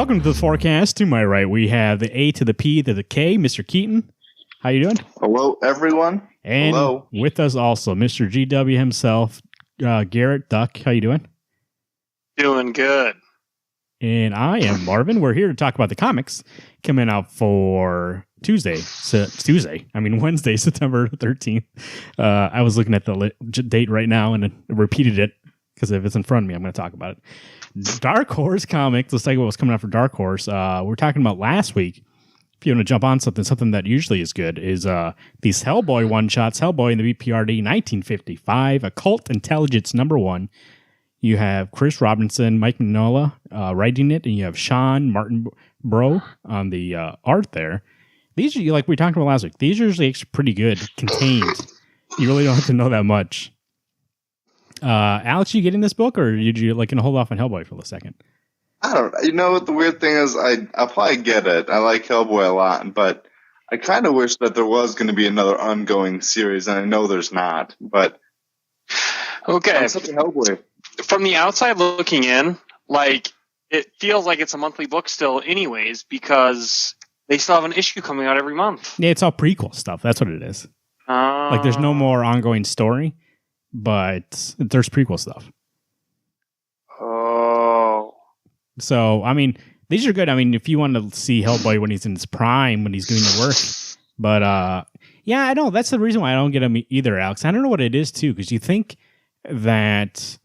Welcome to the forecast. To my right, we have the A to the P to the K, Mr. Keaton. How you doing? Hello, everyone. And hello. With us also, Mr. GW himself, Garrett Duck. How you doing? Doing good. And I am Marvin. We're here to talk about the comics coming out for Wednesday, September 13th. I was looking at the date right now and repeated it because if it's in front of me, I'm going to talk about it. Dark Horse Comics, let's take what was coming out for Dark Horse. We were talking about last week. If you want to jump on something that usually is good is these Hellboy one-shots. Hellboy in the BPRD 1955, Occult Intelligence #1. You have Chris Robinson, Mike Mignola writing it, and you have Sean Martin Bro on the art there. These are, like we talked about last week, these are usually actually pretty good, contained. You really don't have to know that much. Alex, you getting this book, or did you like going to hold off on Hellboy for a second? I don't know. You know what the weird thing is? I'll probably get it. I like Hellboy a lot, but I kind of wish that there was going to be another ongoing series, and I know there's not. But okay, I'm such a Hellboy. From the outside looking in, like it feels like it's a monthly book still, anyways, because they still have an issue coming out every month. Yeah, it's all prequel stuff. That's what it is. Like there's no more ongoing story, but there's prequel stuff. Oh. So, I mean, these are good. I mean, if you want to see Hellboy when he's in his prime, when he's doing the work. But, yeah, I know. That's the reason why I don't get him either, Alex. I don't know what it is, too, because you think that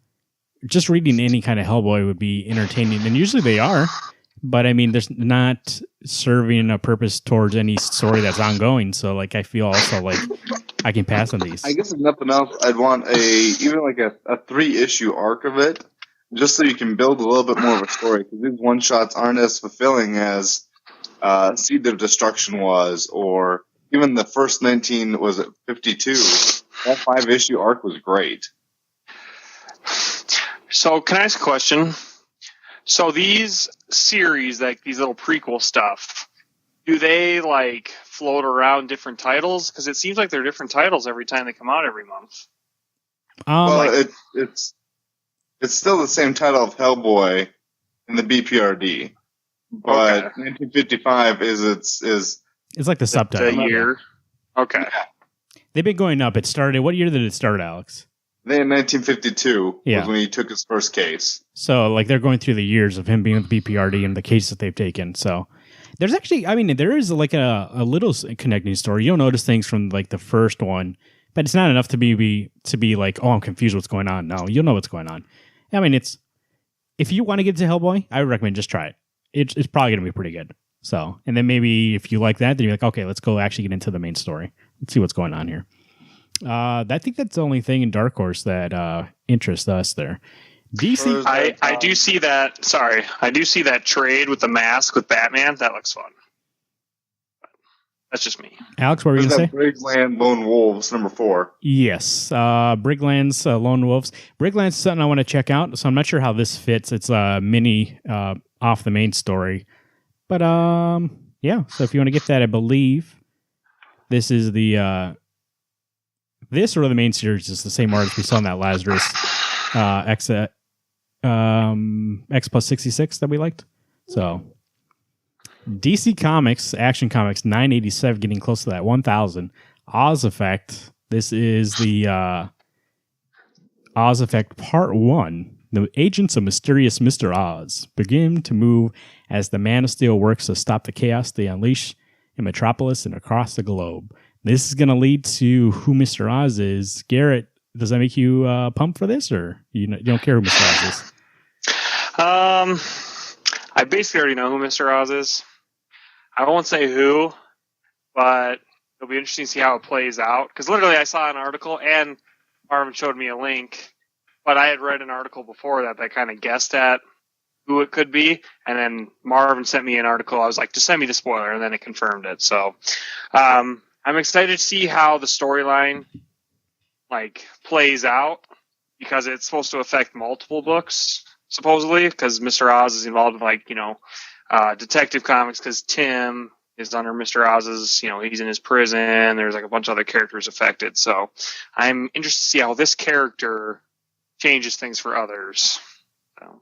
just reading any kind of Hellboy would be entertaining, and usually they are. But, I mean, there's not serving a purpose towards any story that's ongoing. So, like, I feel also like I can pass on these. I guess if nothing else, I'd want even like a 3-issue arc of it, just so you can build a little bit more of a story. Because these one-shots aren't as fulfilling as Seed of Destruction was, or even the first 52. That 5-issue arc was great. So, can I ask a question? So, these series, like these little prequel stuff, do they like float around different titles? Because it seems like they're different titles every time they come out every month. Well, it's still the same title of Hellboy in the BPRD, but 1955 is it's like the subtitle. The year. Okay. They've been going up. It started. What year did it start, Alex? Then 1952 was when he took his first case. So, like, they're going through the years of him being with BPRD and the cases that they've taken. So, there's actually, I mean, there is like a little connecting story. You'll notice things from like the first one, but it's not enough to be like, oh, I'm confused what's going on. No, you'll know what's going on. I mean, if you want to get to Hellboy, I would recommend just try it. It's probably going to be pretty good. So, and then maybe if you like that, then you're like, okay, let's go actually get into the main story. Let's see what's going on here. I think that's the only thing in Dark Horse that interests us there. DC, I do see that. Sorry, I do see that trade with the mask with Batman. That looks fun. That's just me. Alex, what were you going to say? Brigland Lone Wolves #4. Yes, Brigland's Lone Wolves. Brigland's something I want to check out. So I'm not sure how this fits. It's a mini off the main story, but yeah. So if you want to get that, I believe this is the this or the main series is the same artist we saw in that Lazarus X+66 that we liked. So DC Comics, Action Comics 987, getting close to that 1,000. Oz Effect. This is the Oz Effect Part 1. The agents of mysterious Mr. Oz begin to move as the Man of Steel works to stop the chaos they unleash in Metropolis and across the globe. This is going to lead to who Mr. Oz is. Garrett, does that make you pumped for this, or you don't care who Mr. Oz is? I basically already know who Mr. Oz is. I won't say who, but it'll be interesting to see how it plays out. Because literally I saw an article, and Marvin showed me a link, but I had read an article before that kind of guessed at who it could be, and then Marvin sent me an article. I was like, just send me the spoiler, and then it confirmed it. So I'm excited to see how the storyline plays out, because it's supposed to affect multiple books, supposedly, because Mr. Oz is involved in Detective Comics, because Tim is under Mr. Oz's, he's in his prison. There's a bunch of other characters affected. So I'm interested to see how this character changes things for others. So.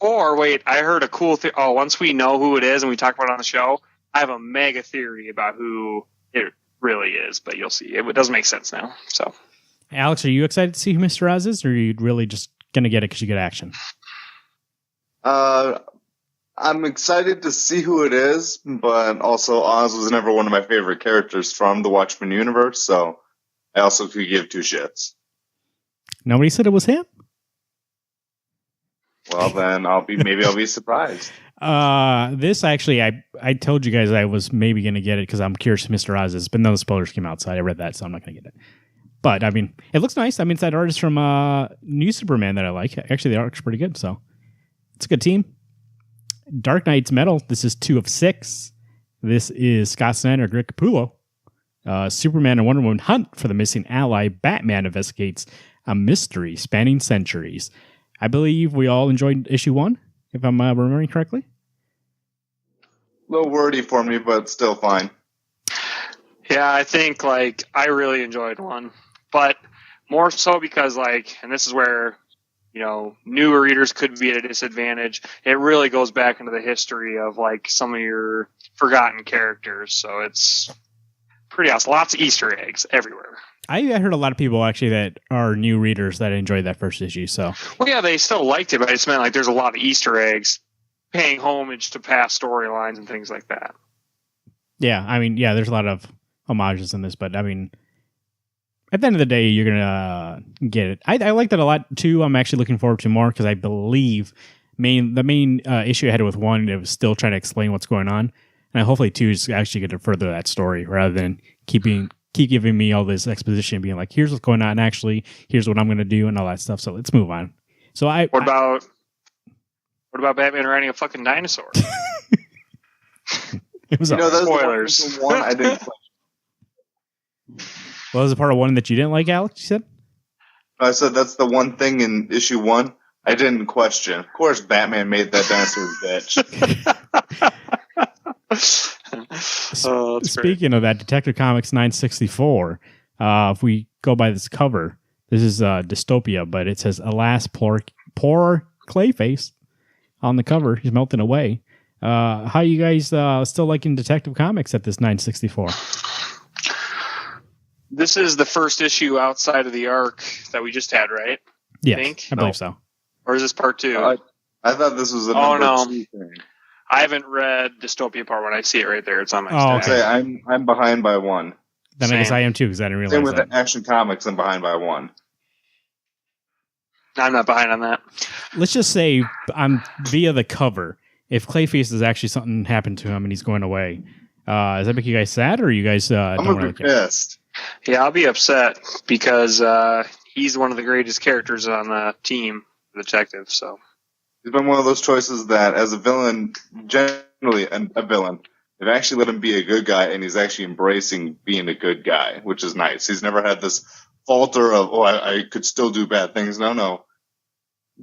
Or wait, I heard a cool thing. Oh, once we know who it is and we talk about it on the show, I have a mega theory about who it really is. But you'll see, it doesn't make sense now. So, Alex, are you excited to see who Mr. Oz is, or are you really just gonna get it because you get action? I'm excited to see who it is, but also Oz was never one of my favorite characters from the Watchmen universe, so I also could give two shits. Nobody said it was him? Well, then I'll be surprised. This actually, I told you guys I was maybe going to get it because I'm curious who Mr. Oz is, but none of the spoilers came out, so I read that, so I'm not going to get it. But, I mean, it looks nice. I mean, it's that artist from New Superman that I like. Actually, the art's pretty good, so it's a good team. Dark Knight's Metal. This is 2 of 6. This is Scott Snyder, Greg Capullo. Superman and Wonder Woman hunt for the missing ally. Batman investigates a mystery spanning centuries. I believe we all enjoyed issue 1, if I'm remembering correctly. A little wordy for me, but still fine. Yeah, I think I really enjoyed 1, but more so because and this is where newer readers could be at a disadvantage. It really goes back into the history of some of your forgotten characters. So it's pretty awesome. Lots of Easter eggs everywhere. I heard a lot of people actually that are new readers that enjoyed that first issue. So, well, yeah, they still liked it, but I just meant there's a lot of Easter eggs paying homage to past storylines and things like that. Yeah, I mean, there's a lot of homages in this, but I mean, at the end of the day, you're gonna get it. I liked it a lot too. I'm actually looking forward to more because I believe the main issue I had with 1, it was still trying to explain what's going on, and hopefully 2 is actually going to further that story rather than keep giving me all this exposition, being like, here's what's going on, actually, here's what I'm going to do, and all that stuff. So let's move on. So what about Batman riding a fucking dinosaur? It was spoilers. The one I didn't. Well, was a part of 1 that you didn't like, Alex? You said? I said that's the one thing in issue 1 I didn't question. Of course, Batman made that dinosaur bitch. Speaking of that, Detective Comics 964. If we go by this cover, this is dystopia, but it says, "Alas, poor Clayface" on the cover. He's melting away. How you guys still liking Detective Comics at this 964? This is the first issue outside of the arc that we just had, right? Yes, I believe so. Or is this part 2? I thought this was a number 2 thing. I haven't read Dystopia Part 1. I see it right there. It's on my stack. Okay, I'm behind by 1. Then Same. I guess I am too, because I didn't realize Same with that. Action Comics, I'm behind by 1. I'm not behind on that. Let's just say, via the cover, if Clayface is actually something happened to him and he's going away, does that make you guys sad, or you guys I'm don't gonna really be care? pissed. Yeah, I'll be upset because he's one of the greatest characters on the team, the detective. So he's been one of those choices that, as a villain, generally a villain, they've actually let him be a good guy, and he's actually embracing being a good guy, which is nice. He's never had this falter of, I could still do bad things. No.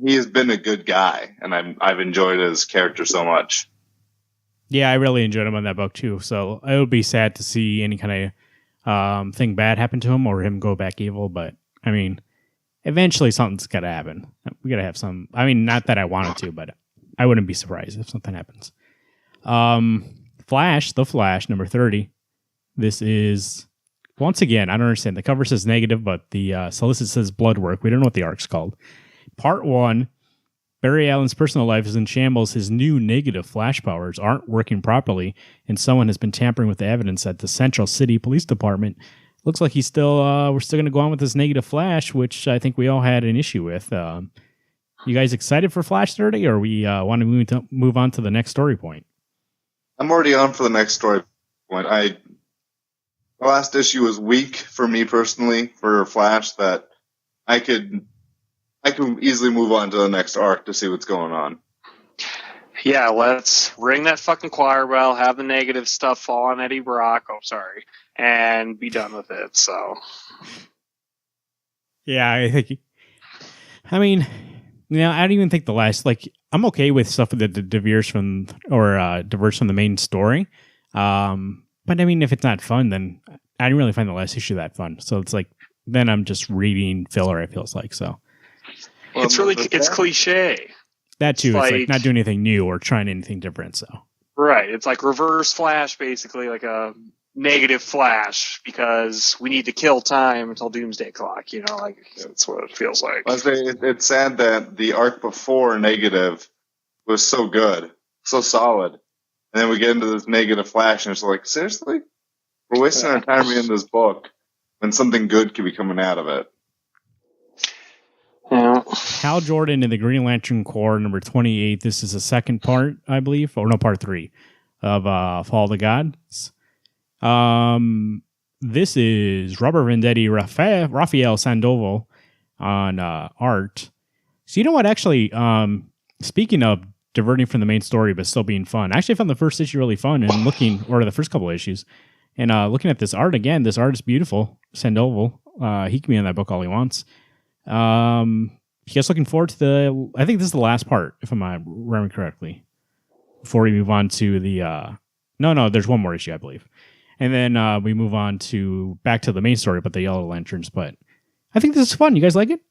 He has been a good guy, and I've enjoyed his character so much. Yeah, I really enjoyed him on that book too. So it would be sad to see any kind of thing bad happen to him or him go back evil. But I mean, eventually something's got to happen. We got to have some. I mean, not that I wanted to, but I wouldn't be surprised if something happens. The Flash, number 30. This is, once again, I don't understand. The cover says negative, but the solicit says blood work. We don't know what the arc's called. Part 1. Barry Allen's personal life is in shambles. His new negative flash powers aren't working properly, and someone has been tampering with the evidence at the Central City Police Department. Looks like we're still going to go on with this negative flash, which I think we all had an issue with. You guys excited for Flash 30, or we want to move on to the next story point? I'm already on for the next story point. The last issue was weak for me personally for Flash, that I could easily move on to the next arc to see what's going on. Yeah, let's ring that fucking choir bell, have the negative stuff fall on Eddie Brock, and be done with it, so. Yeah, I mean, I don't even think the last, I'm okay with stuff that diverts from the main story. But I mean, if it's not fun, then I didn't really find the last issue that fun. So it's then I'm just reading filler, it feels like, so. Well, it's cliche. That too. It's like not doing anything new or trying anything different. So right, it's like Reverse Flash, basically like a negative Flash, because we need to kill time until Doomsday Clock. You know, like that's what it feels like. I say it's sad that the arc before Negative was so good, so solid, and then we get into this Negative Flash, and it's like, seriously, we're wasting our time reading this book when something good could be coming out of it. Yeah. Hal Jordan in the Green Lantern Corps, number 28. This is the second part, I believe, or no, part 3 of Fall of the Gods. This is Robert Venditti, Rafael Sandoval on art. So you know what? Actually, speaking of diverting from the main story but still being fun, I actually found the first issue really fun, and or the first couple of issues, and looking at this art again. This art is beautiful. Sandoval, he can be in that book all he wants. You guys looking forward to I think this is the last part, if I'm remembering correctly, before we move on to the, no, there's one more issue, I believe. And then we move on to back to the main story, but the Yellow Lanterns. But I think this is fun. You guys like it?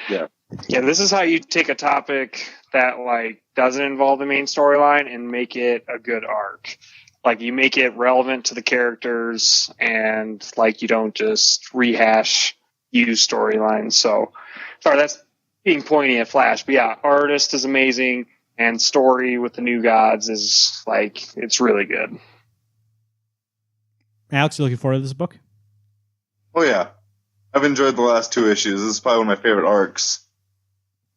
Yeah. Yeah, this is how you take a topic that like doesn't involve the main storyline and make it a good arc. Like you make it relevant to the characters, and like you don't just rehash used storylines. So, sorry, that's being pointy at Flash. But yeah, artist is amazing, and story with the New Gods is like, it's really good. Alex, you looking forward to this book? Oh yeah, I've enjoyed the last 2 issues. This is probably one of my favorite arcs.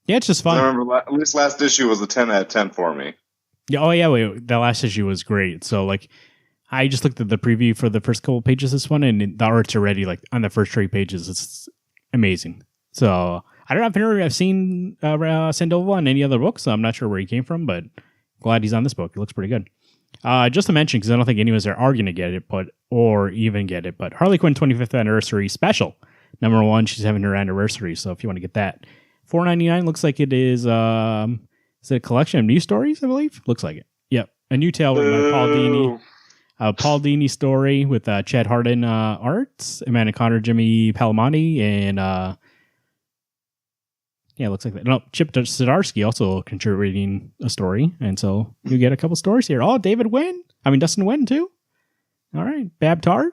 Yeah, it's just fun. I remember at least last issue was a 10 out of 10 for me. Yeah. Oh yeah, wait, that last issue was great. So like, I just looked at the preview for the first couple pages of this one, and the art's already like on the first 3 pages. It's amazing. So I don't know if I've seen Sandoval in any other books, so I'm not sure where he came from, but glad he's on this book. It looks pretty good. Just to mention, because I don't think any of us are going to get it, but Harley Quinn 25th anniversary special. Number 1, she's having her anniversary, so if you want to get that, $4.99. Looks like it is. Is it a collection of new stories? I believe looks like it. Yep, a new tale written by Paul Dini. Paul Dini story with Chad Hardin arts, Amanda Connor, Jimmy Palamonti, and yeah, it looks like that. No, Chip Zdarsky also contributing a story, and so you get a couple stories here. Oh, Dustin Nguyen too. All right, Bab Tard.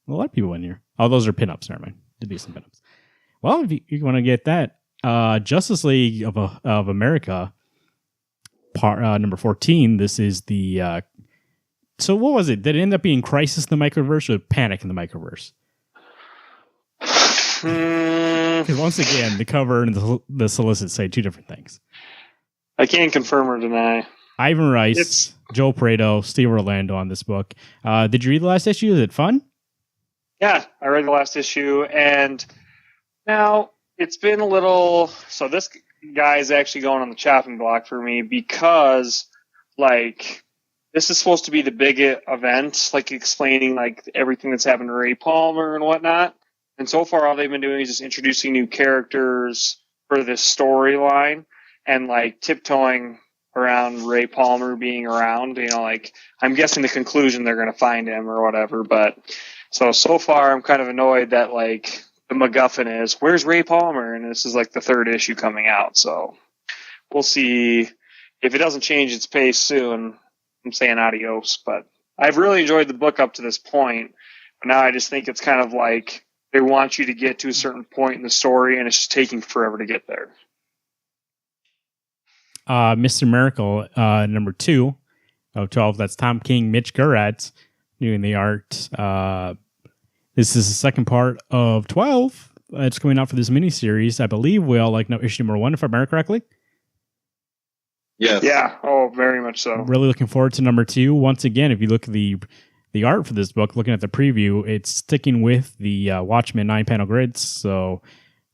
A lot of people in here. Oh, those are pinups. Never mind. Did be some pinups. Well, if you want to get that, Justice League of America, number 14. This is the. So what was it? Did it end up being Crisis in the Microverse or Panic in the Microverse? Because once again, the cover and the solicit say 2 different things. I can't confirm or deny. Ivan Rice, Joe Prado, Steve Orlando on this book. Did you read the last issue? Is it fun? Yeah, I read the last issue, and now it's been a little. So this guy is actually going on the chopping block for me because, like, this is supposed to be the big event, like explaining like everything that's happened to Ray Palmer and whatnot. And so far, all they've been doing is just introducing new characters for this storyline and like tiptoeing around Ray Palmer being around. You know, like I'm guessing the conclusion they're going to find him or whatever. But so far, I'm kind of annoyed that like the MacGuffin is where's Ray Palmer, and this is like the 3rd issue coming out. So we'll see if it doesn't change its pace soon. I'm saying adios, but I've really enjoyed the book up to this point. But now I just think it's kind of like they want you to get to a certain point in the story, and it's just taking forever to get there. Mr. Miracle, number 2 of 12. That's Tom King, Mitch Gerads doing the art. This is the second part of 12. It's coming out for this miniseries. I believe we all issue number 1, if I remember correctly. Yes. Yeah. Oh, very much so. Really looking forward to number 2. Once again, if you look at the art for this book, looking at the preview, it's sticking with the Watchmen 9-panel grids. So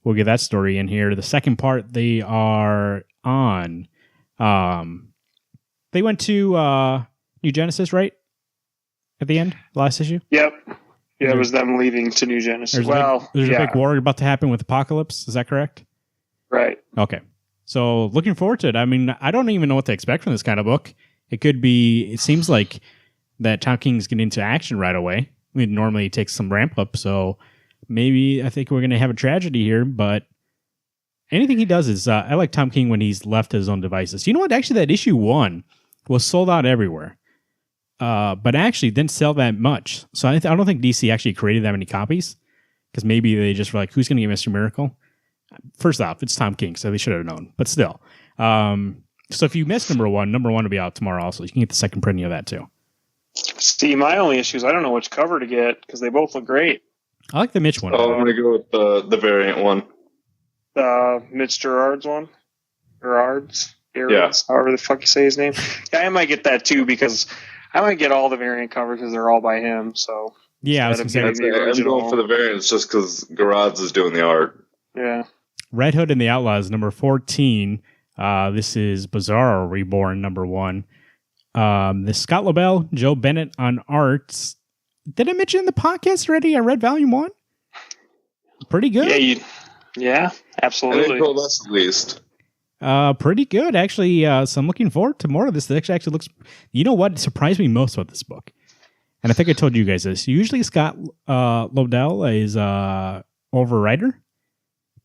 we'll get that story in here. The second part they are on. They went to New Genesis, right? At the end, last issue? Yep. Yeah, it was them leaving to New Genesis. There's a big war about to happen with Apocalypse. Is that correct? Right. Okay. So looking forward to it. I mean, I don't even know what to expect from this kind of book. It seems like that Tom King's getting into action right away. I mean, normally it takes some ramp up, so maybe I think we're going to have a tragedy here, but Anything he does is I like Tom King when he's left to his own devices. You know what? Actually, that issue 1 was sold out everywhere, but actually didn't sell that much. So I don't think DC actually created that many copies because maybe they just were like, "Who's going to get Mr. Miracle?" First off, it's Tom King, so they should have known. But still, so if you missed number 1 will be out tomorrow. Also, you can get the second printing of that too. See, my only issue is I don't know which cover to get because they both look great. I like the Mitch one. Oh, I'm going to go with the variant one. The Mitch Gerard's one? Gerard's? However the fuck you say his name. Yeah, I might get that too because I might get all the variant covers because they're all by him. So yeah, I was I'm going for the variants just because Gerard's is doing the art. Yeah. Red Hood and the Outlaws, number 14. This is Bizarro Reborn, number 1. This Scott Lobel, Joe Bennett on arts. Did I mention in the podcast already? I read volume 1. Pretty good. Yeah, absolutely. I think told us at least. Pretty good, actually. So I'm looking forward to more of this. It actually looks. You know what surprised me most about this book, and I think I told you guys this. Usually Scott Lobel is overwriter,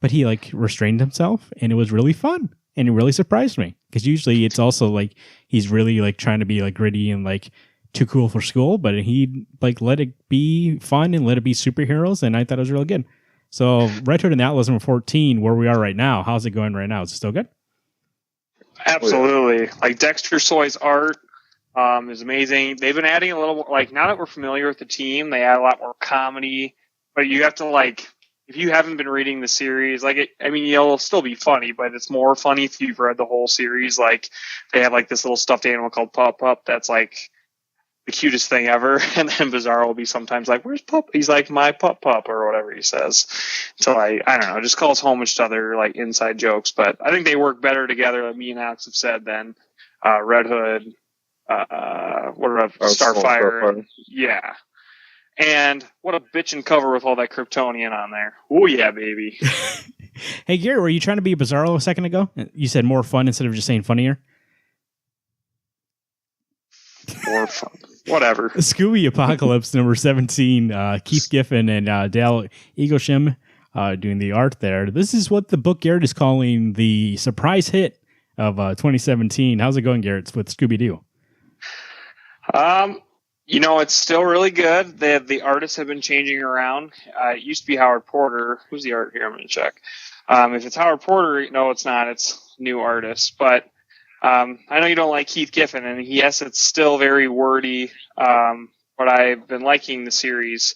but he like restrained himself, and it was really fun, and it really surprised me because usually it's also like he's really like trying to be like gritty and like too cool for school, but he like let it be fun and let it be superheroes, and I thought it was really good. So Red Hood and the Outlaws number 14, where we are right now. How's it going right now? Is it still good? Absolutely. Like Dexter Soy's art is amazing. They've been adding a little, like now that we're familiar with the team, they add a lot more comedy. But you have to like, if you haven't been reading the series, like it'll still be funny, but it's more funny if you've read the whole series. Like they have like this little stuffed animal called Pup Pup that's like the cutest thing ever, and then Bizarro will be sometimes like, "Where's Pup?" He's like, "My Pup Pup," or whatever he says. So I don't know, just calls homage to other like inside jokes. But I think they work better together, like me and Alex have said, than Red Hood, Starfire. Yeah, and what a bitchin' cover with all that Kryptonian on there. Oh yeah, baby. Hey Gary, were you trying to be Bizarro a second ago? You said more fun instead of just saying funnier. More fun. Whatever. Scooby Apocalypse number 17. Keith Giffen and Dale Eaglesham doing the art there. This is what the book Garrett is calling the surprise hit of 2017. How's it going, Garrett, with Scooby-Doo? It's still really good. The artists have been changing around. It used to be Howard Porter. Who's the art here? I'm going to check. If it's Howard Porter, no, it's not. It's new artists. But I know you don't like Keith Giffen, and yes, it's still very wordy, but I've been liking the series,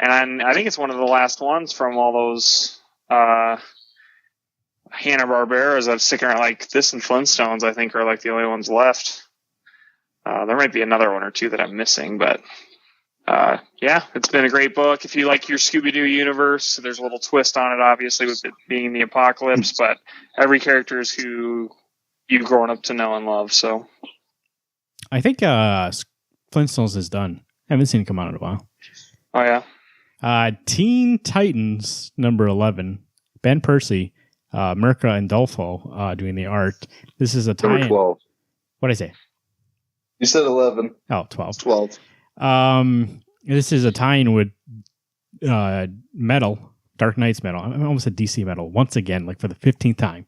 and I think it's one of the last ones from all those Hanna-Barberas that's sticking around. Like this and Flintstones, I think, are like the only ones left. There might be another one or two that I'm missing, but yeah, it's been a great book. If you like your Scooby-Doo universe, there's a little twist on it, obviously, with it being the apocalypse, but every character is who you've grown up to know and love. So I think Flintstones is done. I haven't seen it come out in a while. Oh yeah. Teen Titans number 11. Ben Percy, Mirka and Dolfo doing the art. This is a tie-in. Number 12. What did I say? You said 11. Oh, 12. 12. This is a tie-in with Metal, Dark Knight's Metal. I almost said DC Metal once again, like for the 15th time.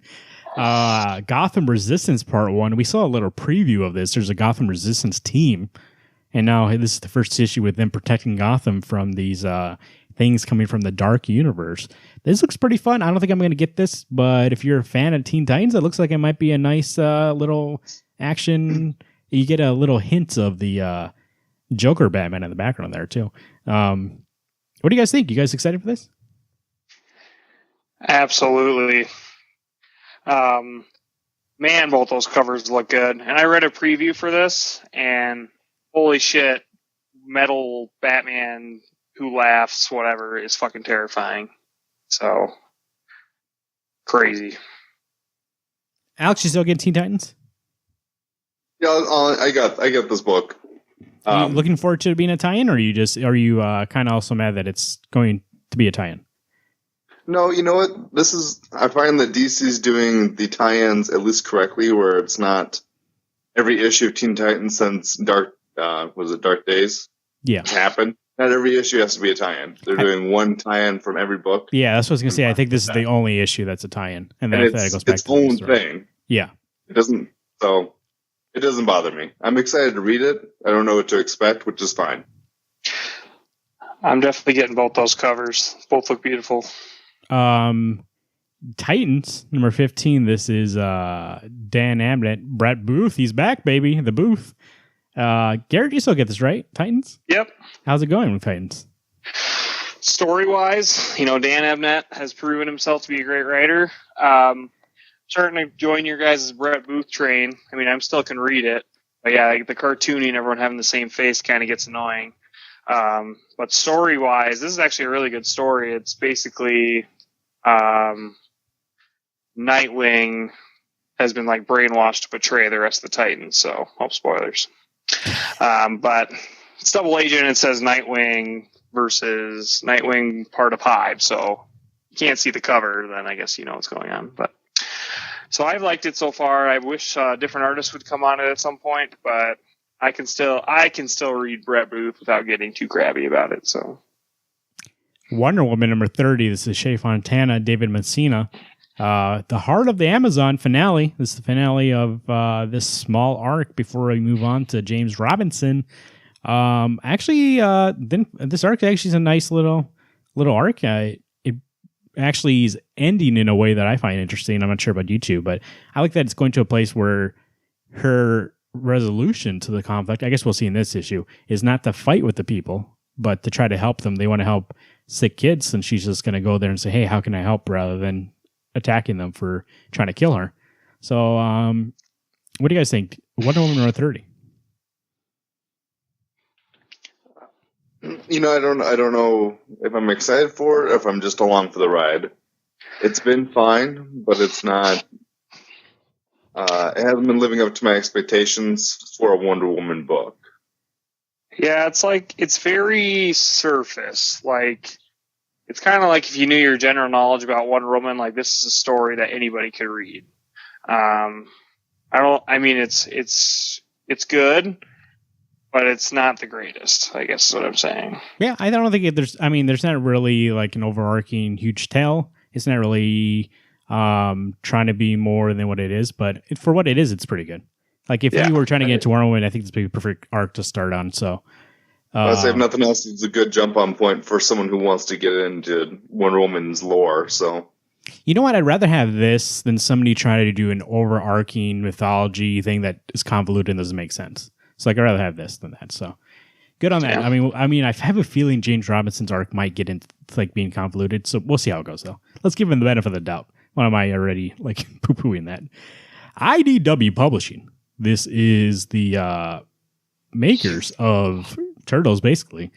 Gotham Resistance Part 1. We saw a little preview of this. There's a Gotham Resistance team, and now this is the first issue with them protecting Gotham from these things coming from the dark universe. This looks pretty fun. I don't think I'm going to get this, but if you're a fan of Teen Titans, it looks like it might be a nice little action. You get a little hint of the Joker Batman in the background there, too. What do you guys think? You guys excited for this? Absolutely. Man, both those covers look good. And I read a preview for this, and holy shit, Metal Batman who laughs, whatever, is fucking terrifying. So, crazy. Alex, you still getting Teen Titans? Yeah, I got this book. Are you looking forward to it being a tie-in, or are you kind of also mad that it's going to be a tie-in? No, you know what? I find that DC's doing the tie-ins at least correctly, where it's not every issue of Teen Titans since Dark Days happened. Not every issue has to be a tie-in. They're doing one tie-in from every book. Yeah, that's what I was gonna say. I think this is the only issue that's a tie-in, and then that goes back its to own the story. thing. Yeah, it doesn't bother me. I'm excited to read it. I don't know what to expect, which is fine. I'm definitely getting both those covers. Both look beautiful. Titans number 15. This is Dan Abnett, Brett Booth. He's back, baby. The Booth. Garrett, you still get this right? Titans. Yep. How's it going with Titans? Story-wise, Dan Abnett has proven himself to be a great writer. Starting to join your guys' Brett Booth train. I mean, I'm still can read it, but yeah, like the cartooning, everyone having the same face kind of gets annoying. But story-wise, this is actually a really good story. It's basically Nightwing has been like brainwashed to betray the rest of the Titans. So, hope spoilers. But it's double agent. It says Nightwing versus Nightwing part of Hive. So you can't see the cover. Then I guess you know what's going on. But so I've liked it so far. I wish different artists would come on it at some point, but I can still read Brett Booth without getting too crabby about it. So Wonder Woman number 30. This is Shea Fontana, David Messina. The Heart of the Amazon finale. This is the finale of this small arc before we move on to James Robinson. Then this arc actually is a nice little arc. It actually is ending in a way that I find interesting. I'm not sure about you two, but I like that it's going to a place where her resolution to the conflict, I guess we'll see in this issue, is not to fight with the people, but to try to help them. They want to help sick kids, and she's just going to go there and say, hey, how can I help, rather than attacking them for trying to kill her. So what do you guys think? Wonder Woman number 30. I don't know if I'm excited for it or if I'm just along for the ride. It's been fine, but it's not. It hasn't been living up to my expectations for a Wonder Woman book. Yeah, it's very surface. Like, it's kind of like if you knew your general knowledge about Wonder Woman, like this is a story that anybody could read. It's good, but it's not the greatest, I guess is what I'm saying. Yeah, I don't think there's not really like an overarching huge tale. It's not really trying to be more than what it is, but for what it is, it's pretty good. Like if you were trying to get into Wonder Woman, I think this would be a perfect arc to start on. So, I'd say if nothing else, it's a good jump on point for someone who wants to get into Wonder Woman's lore. So, you know what? I'd rather have this than somebody trying to do an overarching mythology thing that is convoluted and doesn't make sense. So, I'd rather have this than that. So, good on that. Yeah. I mean, I have a feeling James Robinson's arc might get into like being convoluted. So, we'll see how it goes, though. Let's give him the benefit of the doubt. Why am I already like poo-pooing that? IDW Publishing. This is the makers of Turtles, basically.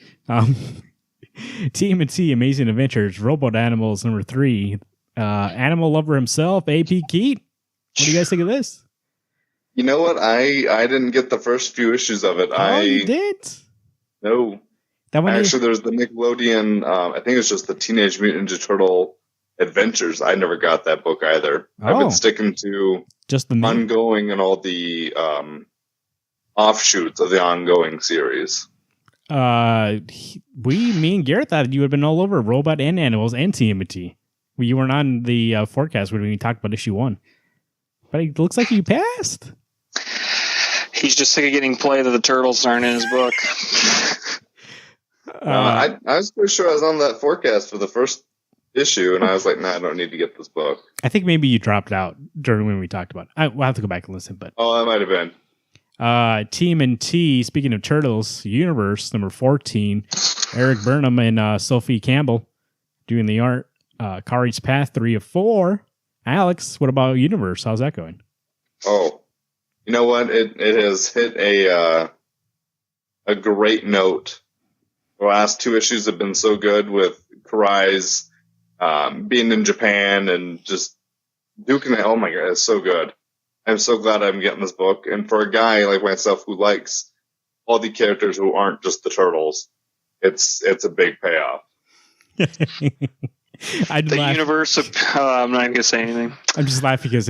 TMNT Amazing Adventures, Robot Animals number 3. Animal Lover himself, AP Keat. What do you guys think of this? You know what? I didn't get the first few issues of it. You did? No. Actually, there's the Nickelodeon, I think it's just the Teenage Mutant Ninja Turtle Adventures. I never got that book either. I've been sticking to just the ongoing and all the offshoots of the ongoing series. Me and Garrett thought you would have been all over Robot and Animals and TMNT. You weren't on the forecast when we talked about issue 1. But it looks like you passed. He's just sick of getting play that the turtles aren't in his book. I was pretty sure I was on that forecast for the first issue, and I was like, nah, I don't need to get this book. I think maybe you dropped out during when we talked about it. We'll have to go back and listen. But that might have been. TMNT, speaking of Turtles, Universe, number 14. Eric Burnham and Sophie Campbell doing the art. Kari's Path, 3 of 4. Alex, what about Universe? How's that going? Oh, you know what? It has hit a great note. The last 2 issues have been so good with Kari's being in Japan and just duking it. Oh my God, it's so good. I'm so glad I'm getting this book. And for a guy like myself who likes all the characters who aren't just the turtles, it's a big payoff. Universe of... I'm not even going to say anything. I'm just laughing because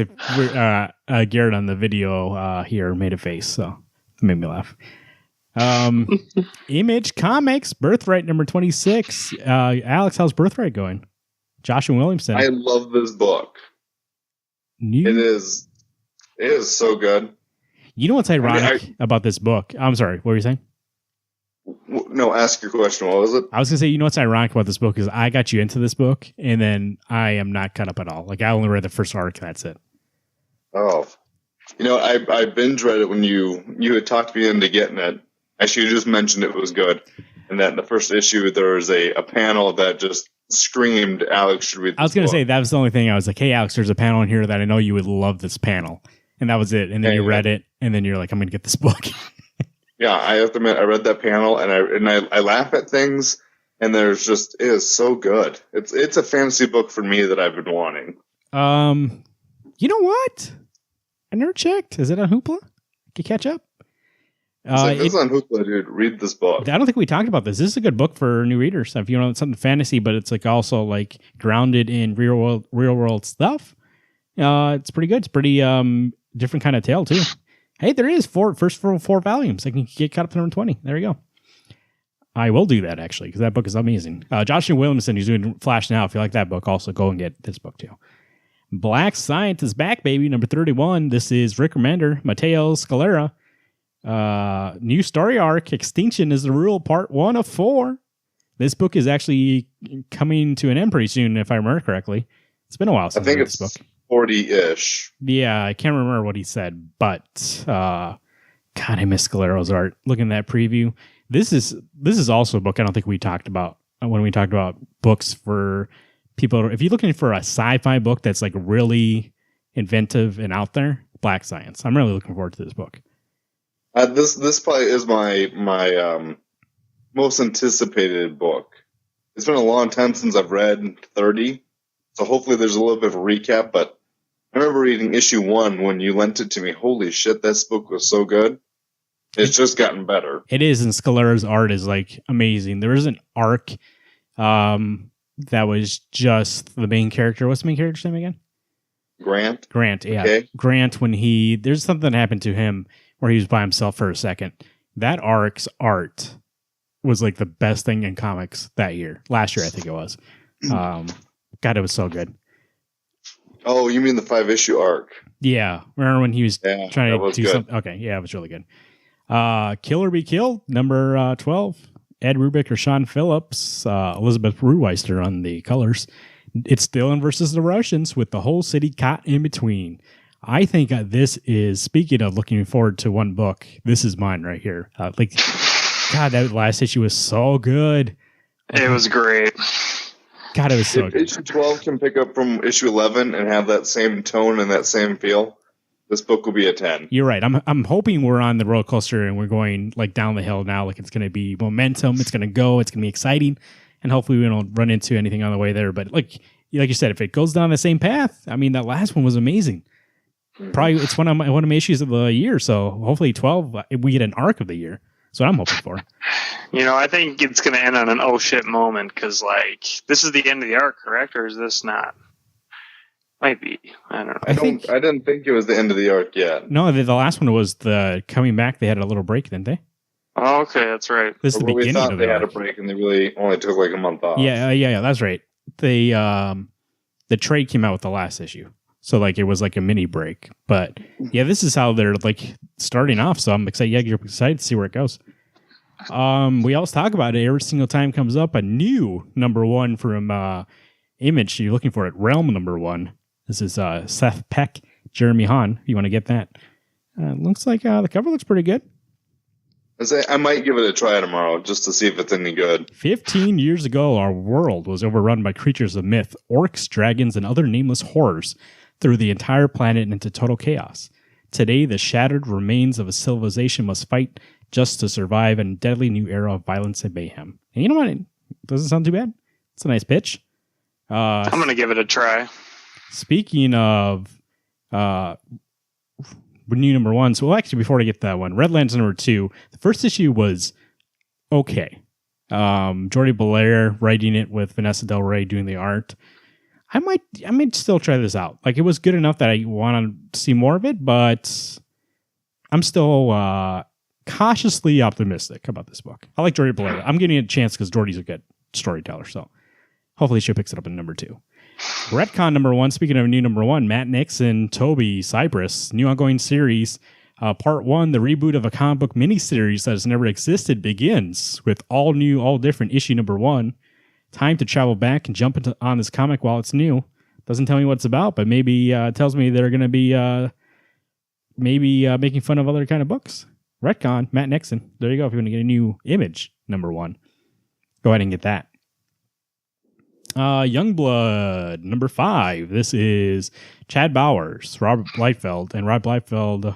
Garrett on the video here made a face, so it made me laugh. Image Comics, Birthright number 26. Alex, how's Birthright going? Joshua Williamson. I love this book. It is so good. You know what's ironic about this book? I'm sorry, what were you saying? No, ask your question. What was it? I was going to say, you know what's ironic about this book is I got you into this book, and then I am not caught up at all. Like, I only read the first arc, that's it. Oh. You know, I binge read it when you had talked me into getting it. Actually, you just mentioned it was good. And that in the first issue, there was a panel that just screamed, Alex should read this I was going to say, that was the only thing. I was like, hey, Alex, there's a panel in here that I know you would love this panel. And that was it. And then you read it, and then you're like, I'm going to get this book. Yeah, I have to admit, I read that panel, and I laugh at things, and it is so good. It's a fantasy book for me that I've been wanting. You know what? I never checked. Is it on Hoopla? Can you catch up? It's on Hoopla, dude. Read this book. I don't think we talked about this. This is a good book for new readers. If you want something fantasy, but it's like also like grounded in real world stuff. It's pretty good. It's pretty different kind of tale too. Hey, there is first four volumes. I can get caught up to number 20. There you go. I will do that actually because that book is amazing. Joshua Williamson, he's doing Flash now. If you like that book, also go and get this book too. Black Science is back, baby. Number 31. This is Rick Remender, Mateo Scalera. New story arc, Extinction is the Rule, part 1 of 4. This book is actually coming to an end pretty soon, if I remember correctly. It's been a while since I read this book. 40-ish. Yeah, I can't remember what he said, but God, I miss Scalero's art. Looking at that preview, this is also a book I don't think we talked about when we talked about books for people. If you're looking for a sci-fi book that's like really inventive and out there, Black Science. I'm really looking forward to this book. This probably is my most anticipated book. It's been a long time since I've read 30, so hopefully there's a little bit of a recap, but I remember reading issue 1 when you lent it to me. Holy shit, this book was so good. It's just gotten better. It is, and Scalera's art is like amazing. There is an arc that was just the main character. What's the main character's name again? Grant, yeah. Okay. Grant, when there's something that happened to him where he was by himself for a second. That arc's art was like the best thing in comics that year. Last year, I think it was. God, it was so good. Oh, you mean the 5-issue arc? Yeah. Remember when he was trying to do something? Okay, yeah, it was really good. Kill or Be Killed, number 12. Ed Rubick or Sean Phillips, Elizabeth Ruweister on the colors. It's Dylan versus the Russians with the whole city caught in between. I think this is, speaking of looking forward to one book, this is mine right here. God, that last issue was so good. It was great. God, it was so good. Issue 12 can pick up from issue 11 and have that same tone and that same feel. This book will be a 10. You're right. I'm hoping we're on the roller coaster and we're going like down the hill now. Like it's going to be momentum. It's going to go. It's going to be exciting. And hopefully we don't run into anything on the way there. But like you said, if it goes down the same path, I mean, that last one was amazing. Probably it's one of my issues of the year. So hopefully 12, we get an arc of the year. That's what I'm hoping for. You know, I think it's going to end on an oh shit moment because, like, this is the end of the arc, correct? Or is this not? Might be. I don't know. I didn't think it was the end of the arc yet. No, the last one was the coming back. They had a little break, didn't they? Oh, okay, that's right. This is the beginning of the arc. They had a break and they really only took like a month off. Yeah, that's right. The trade came out with the last issue. So, like, it was like a mini break. But, yeah, this is how they're, like, starting off. So, I'm excited. Yeah, you're excited to see where it goes. We always talk about it. Every single time comes up a new number 1 from Image. You're looking for it. Realm number 1. This is Seth Peck, Jeremy Hahn. If you want to get that. Looks like the cover looks pretty good. I might give it a try tomorrow just to see if it's any good. 15 years ago, our world was overrun by creatures of myth, orcs, dragons, and other nameless horrors. Threw the entire planet into total chaos. Today, the shattered remains of a civilization must fight just to survive in a deadly new era of violence and mayhem. And you know what? It doesn't sound too bad. It's a nice pitch. I'm going to give it a try. Speaking of new number 1, so actually before I get to that one, Redlands number 2, the first issue was okay. Jordi Belair writing it with Vanessa Del Rey doing the art. I might still try this out. Like, it was good enough that I want to see more of it, but I'm still kind cautiously optimistic about this book. I like Jordy Belair. I'm giving it a chance because Jordy's a good storyteller. So hopefully she picks it up in number 2. Retcon number 1. Speaking of new number 1, Matt Nixon, Toby Cypress, new ongoing series. Part 1, the reboot of a comic book miniseries that has never existed, begins with all new, all different issue number 1. Time to travel back and jump on this comic while it's new. Doesn't tell me what it's about, but maybe tells me they're going to be making fun of other kind of books. Retcon, Matt Nixon. There you go. If you want to get a new Image number 1, go ahead and get that. Youngblood number 5. This is Chad Bowers, Robert Blightfeld, and Rob Blightfeld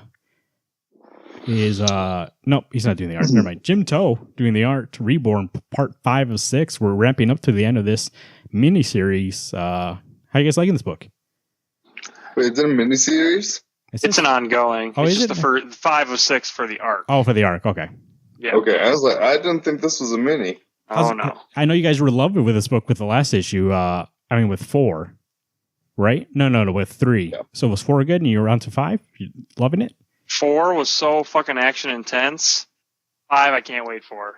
is nope, he's not doing the art. Never mind. Jim Toe doing the art. Reborn part 5 of 6. We're ramping up to the end of this miniseries. How you guys liking this book? Wait, is it a miniseries? It's an ongoing. Oh, it's is just it? the first 5 of 6 for the arc. Oh, for the arc. Okay. Yeah. Okay, I was like, I didn't think this was a mini. Oh, no. I know you guys were loving with this book with the last issue. With 4, right? No, with 3. Yeah. So was 4 good and you were on to 5? You loving it? 4 was so fucking action intense. 5, I can't wait for.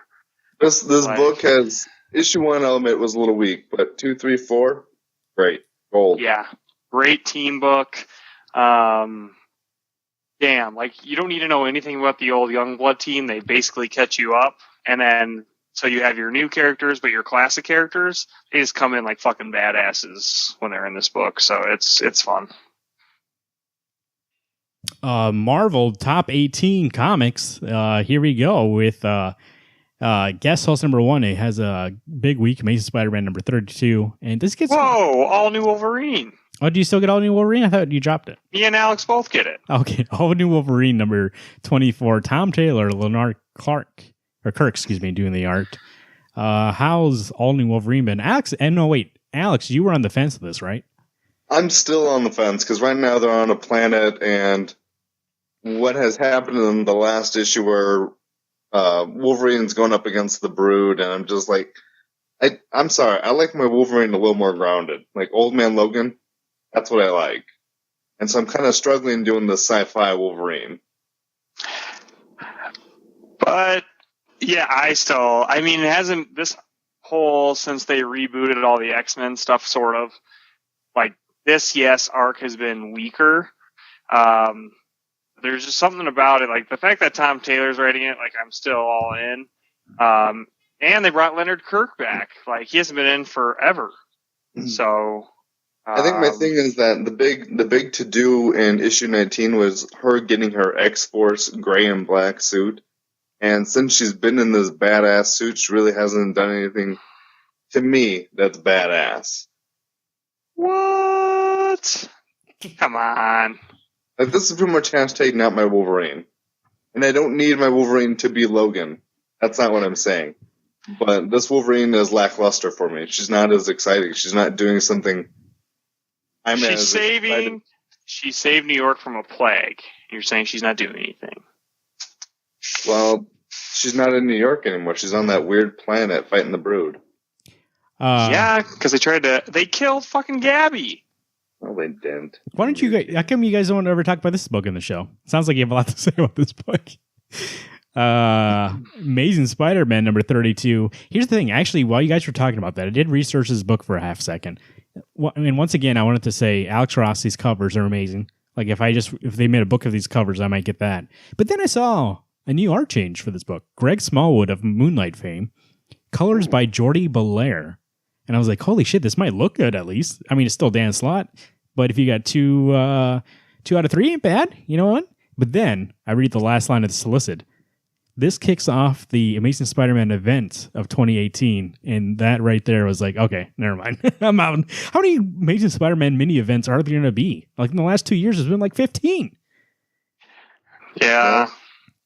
This book has issue 1 element was a little weak, but 2, 3, 4, great. Gold. Yeah. Great team book. Damn, like you don't need to know anything about the old Youngblood team. They basically catch you up, and then so you have your new characters, but your classic characters, they just come in like fucking badasses when they're in this book. So it's fun. Marvel Top 18 Comics. Here we go with guest host number 1. It has a big week. Amazing Spider-Man number 32, and this gets all new Wolverine. Oh, do you still get all new Wolverine? I thought you dropped it. Me and Alex both get it. Okay, all new Wolverine number 24. Tom Taylor, Leonard Kirk, doing the art. How's all new Wolverine been? Alex, you were on the fence of this, right? I'm still on the fence because right now they're on a planet, and what has happened in the last issue where Wolverine's going up against the Brood, and I'm just like, I'm sorry, I like my Wolverine a little more grounded. Like Old Man Logan, that's what I like. And so I'm kind of struggling doing the sci-fi Wolverine. But, yeah, it hasn't, this whole, since they rebooted all the X-Men stuff, sort of, like, this, yes, arc has been weaker. There's just something about it, like, the fact that Tom Taylor's writing it, like, I'm still all in. And they brought Leonard Kirk back. Like, he hasn't been in forever. So... I think my thing is that the big to-do in issue 19 was her getting her X-Force gray and black suit. And since she's been in this badass suit, she really hasn't done anything, to me, that's badass. What? Come on. Like, this is pretty much hashtag not my Wolverine. And I don't need my Wolverine to be Logan. That's not what I'm saying. But this Wolverine is lackluster for me. She's not as exciting. She's not doing something... She saved New York from a plague. You're saying she's not doing anything. Well, she's not in New York anymore. She's on that weird planet fighting the Brood. Yeah, because they killed fucking Gabby. No, they didn't. Why don't you guys, how come you guys don't ever talk about this book in the show? Sounds like you have a lot to say about this book. Amazing Spider-Man number 32. Here's the thing. Actually, while you guys were talking about that, I did research this book for a half second. I mean, once again, I wanted to say Alex Rossi's covers are amazing. Like if they made a book of these covers, I might get that. But then I saw a new art change for this book. Greg Smallwood of Moonlight fame, colors by Jordy Belair, and I was like, holy shit, this might look good at least. I mean, it's still Dan Slott, but if you got 2 out of 3, ain't bad. You know what? But then I read the last line of the solicit. This kicks off the Amazing Spider-Man event of 2018, and that right there was like, okay, never mind. I'm out. How many Amazing Spider-Man mini events are there going to be? Like in the last 2 years, there's been like 15. Yeah.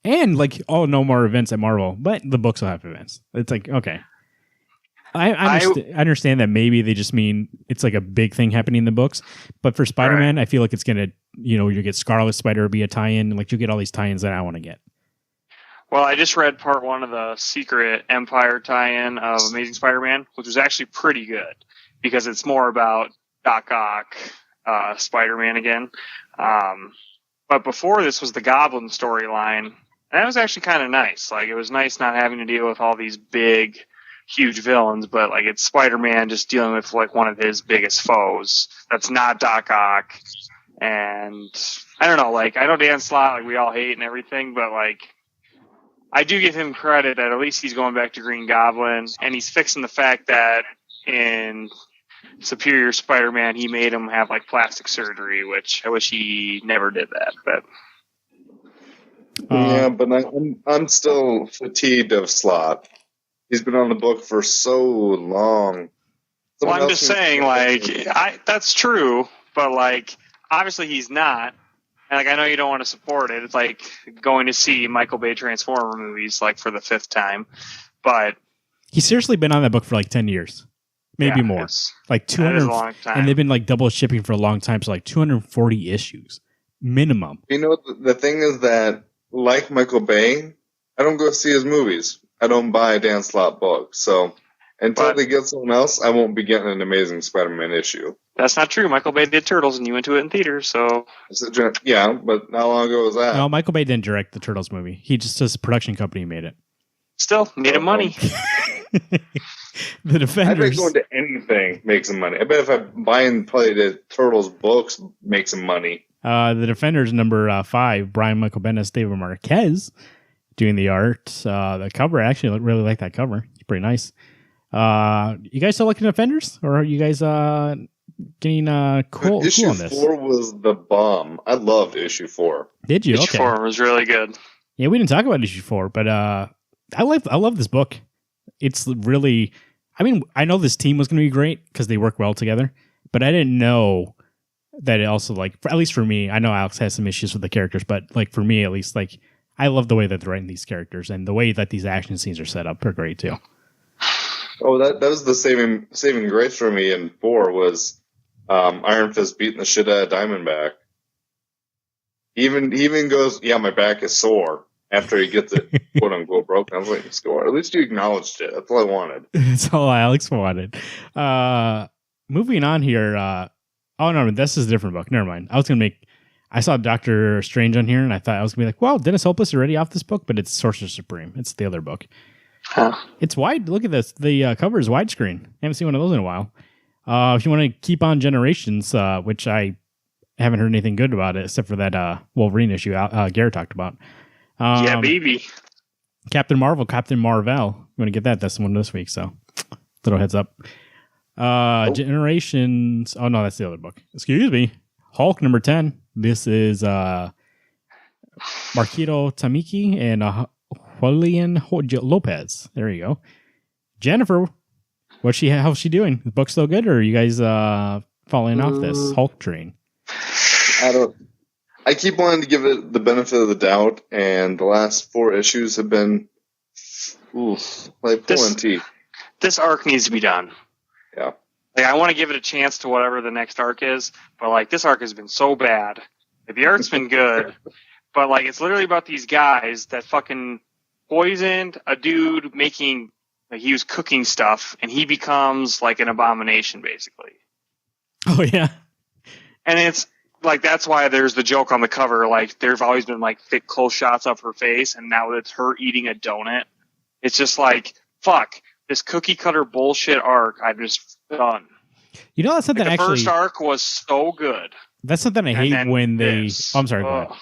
And like, no more events at Marvel, but the books will have events. It's like, okay. I understand that maybe they just mean it's like a big thing happening in the books, but for Spider-Man, I feel like it's going to, you get Scarlet Spider be a tie-in, and like you get all these tie-ins that I want to get. Well, I just read part 1 of the Secret Empire tie-in of Amazing Spider-Man, which was actually pretty good because it's more about Doc Ock, Spider-Man again. But before this was the Goblin storyline, And that was actually kind of nice. Like, it was nice not having to deal with all these big, huge villains, but like it's Spider-Man just dealing with like one of his biggest foes. That's not Doc Ock. And I don't know, like, I know Dan Slott, like, we all hate and everything, but like, I do give him credit that at least he's going back to Green Goblin, and he's fixing the fact that in Superior Spider-Man, he made him have like plastic surgery, which I wish he never did that. But yeah, but I'm still fatigued of Slott. He's been on the book for so long. Well, I'm just saying, like, that's true, but like, obviously he's not. And like, I know you don't want to support it. It's like going to see Michael Bay Transformer movies like for the 5th time, but he's seriously been on that book for like 10 years. Maybe more, like 200, and they've been like double shipping for a long time. So like 240 issues minimum. You know, the thing is that, like Michael Bay, I don't go see his movies. I don't buy Dan Slott books. So until they get someone else, I won't be getting an Amazing Spider-Man issue. That's not true. Michael Bay did Turtles, and you went to it in theaters. So yeah, but how long ago was that? No, Michael Bay didn't direct the Turtles movie. He just his production company made it. Still made him money. The Defenders. I bet going to anything makes him money. I bet if I buy and play the Turtles books makes him money. The Defenders number 5, Brian Michael Bendis, David Marquez doing the art. The cover, I actually really like that cover. It's pretty nice. You guys still looking at Defenders, or are you guys getting cool Issue on this? 4 was the bomb. I loved issue 4. Did you? Issue 4 was really good. Yeah, we didn't talk about issue 4, but I love this book. It's really, I mean, I know this team was going to be great because they work well together, but I didn't know that it also, like, at least for me, I know Alex has some issues with the characters, but like for me at least, like, I love the way that they're writing these characters, and the way that these action scenes are set up are great too. Oh, that was the saving grace for me in 4 was Iron Fist beating the shit out of Diamondback. He even goes, yeah, my back is sore. After he gets it, quote unquote, broken. I was like, score. At least you acknowledged it. That's all I wanted. That's all Alex wanted. Moving on here. Oh, no, this is a different book. Never mind. I saw Doctor Strange on here, and I thought I was going to be like, wow, Dennis Hopeless is already off this book, but it's Sorcerer Supreme. It's the other book. Huh. It's wide. Look at this. The cover is widescreen. I haven't seen one of those in a while. If you want to keep on Generations, which I haven't heard anything good about it, except for that Wolverine issue Garrett talked about. Yeah, baby. Captain Marvel. You want to get that? That's the one this week. So, little heads up. Generations. Oh no, that's the other book. Excuse me. Hulk number 10. This is Marquito Tamiki and Julian Lopez. There you go. Jennifer, how's she doing? The book still good, or are you guys falling off this Hulk train? I keep wanting to give it the benefit of the doubt, and the last 4 issues have been like pulling teeth. This arc needs to be done. Yeah. Like, I want to give it a chance to whatever the next arc is, but like this arc has been so bad. Like, the arc's been good, but like it's literally about these guys that fucking poisoned a dude making, like, he was cooking stuff, and he becomes like an abomination basically. Oh yeah. And it's like, that's why there's the joke on the cover. Like, there's always been like thick close shots of her face, and now it's her eating a donut. It's just like, fuck, this cookie cutter bullshit arc I've just done. You know, that's something like, the actually. first arc was so good. That's something I hate when they. Oh, I'm sorry. Go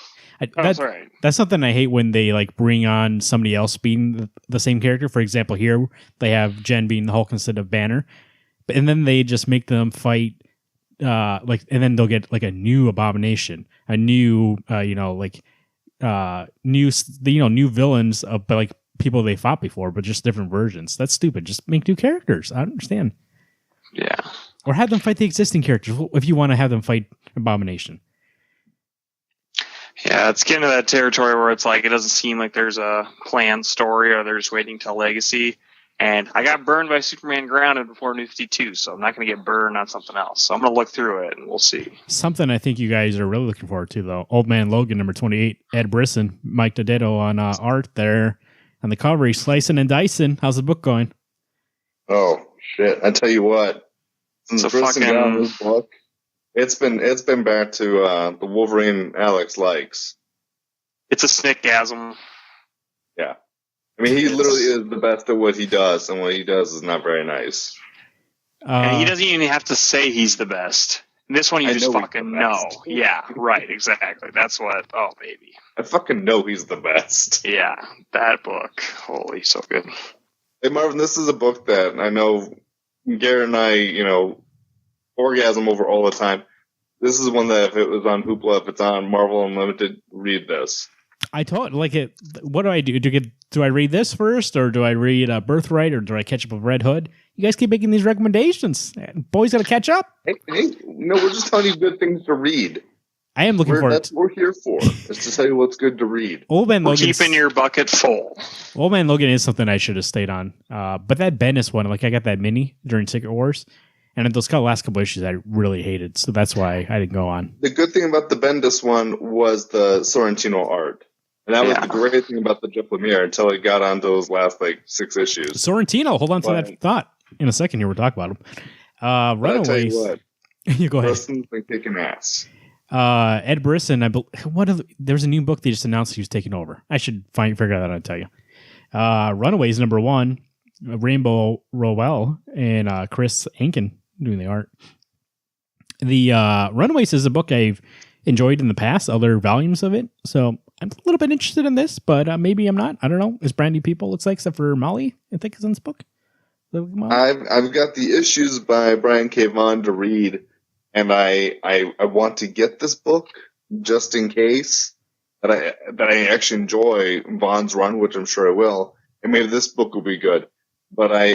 ahead. That's something I hate when they like bring on somebody else being the same character. For example, here they have Jen being the Hulk instead of Banner, and then they just make them fight. And then they'll get like a new Abomination, a new, new villains, but like people they fought before, but just different versions. That's stupid. Just make new characters. I don't understand. Yeah. Or have them fight the existing characters if you want to have them fight Abomination. Yeah, it's getting to that territory where it's like, it doesn't seem like there's a planned story, or they're just waiting till Legacy. And I got burned by Superman Grounded before New 52, so I'm not going to get burned on something else. So I'm going to look through it, and we'll see. Something I think you guys are really looking forward to, though. Old Man Logan, number 28. Ed Brisson, Mike Dodetto on art there. On the cover, he's slicing and dicing. How's the book going? Oh, shit. I tell you what. Since Brisson got on this book, it's been back to the Wolverine Alex likes. It's a snickgasm. I mean, he literally is the best at what he does, and what he does is not very nice. And he doesn't even have to say he's the best. This one, you just fucking know. Yeah, right, exactly. That's what. Oh, baby. I fucking know he's the best. Yeah, that book. Holy, so good. Hey, Marvin, this is a book that I know Garrett and I, orgasm over all the time. This is one that if it was on Hoopla, if it's on Marvel Unlimited, read this. I told it. What do I do? Do I read this first, or do I read Birthright, or do I catch up with Red Hood? You guys keep making these recommendations. Boys, gotta catch up. Hey, no, we're just telling you good things to read. I am looking forward. That's what we're here for. Is to tell you what's good to read. Old Man Logan. Keeping your bucket full. Old Man Logan is something I should have stayed on. But that Bendis one, I got that mini during Secret Wars, and those last couple issues I really hated, so that's why I didn't go on. The good thing about the Bendis one was the Sorrentino art. And that was the great thing about the Jeff Lemire until it got on those last 6 issues. Sorrentino, hold on to that thought. In a second here, we'll talk about him. Runaways. I'll tell you what. You go ahead. Briston's been kicking ass. Ed Brisson, there's a new book they just announced he was taking over. I should figure that out and tell you. Runaways #1, Rainbow Rowell and Chris Ankin doing the art. The Runaways is a book I've enjoyed in the past, other volumes of it. So I'm a little bit interested in this, but maybe I'm not. I don't know. It's brand new people, looks like, except for Molly, I think is in this book. I've got the issues by Brian K. Vaughan to read, and I want to get this book just in case that I actually enjoy Vaughn's run, which I'm sure I will, and maybe this book will be good. But I